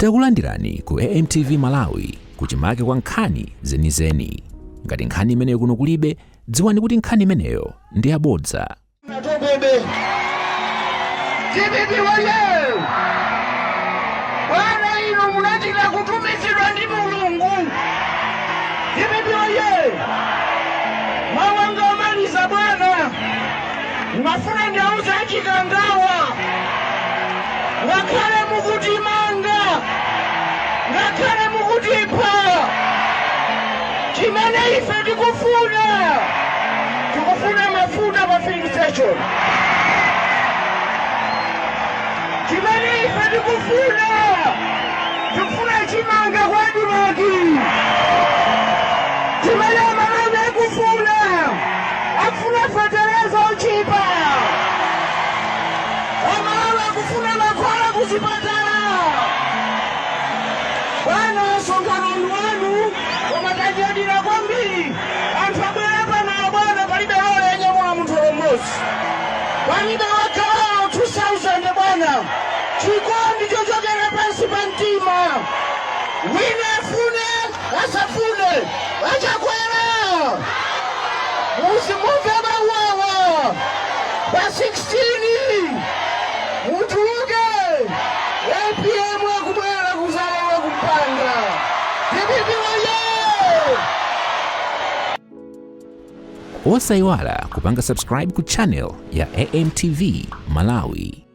Takulandirani ku AMTV Malawi kuchimake kwa nkhani zenizeni. Ngati nkhani imeneyo kuno kulibe, dziwani kuti nkhani imeneyo ndi yabodza. TBB waye! Bwana ino munachita kutumizidwa ndi Mulungu. TBB waye! Mawanga omaliza bwana. Mafuna ndauza chikangawa. Ngakhale mukutimanga. Ngakhale mukutipa. Chimene ife tikufuna. Tikufuna mafuta pa filling station. Chimene ife tikufuna chimanga kwa Duloki. Chimene Malawi akufuna fertilizer ochipa. Malawi akufuna mankhwala kuzipatala. Bwana songano wanu wamatanyadira kwambiri. Anthu abwera pano bwana palibe hole yenyamula munthu omodzi. Palibe wakhala 2000 bwana. Chikondi chochokera pansi pa mtima. Wina afune asafune achakwera. Musimumve mawawa pa 16 mutuluke. APM akubwera kuzalowa kumpanda. TBB waye! Osayiwala kupanga subscribe ku channel ya AMTV Malawi.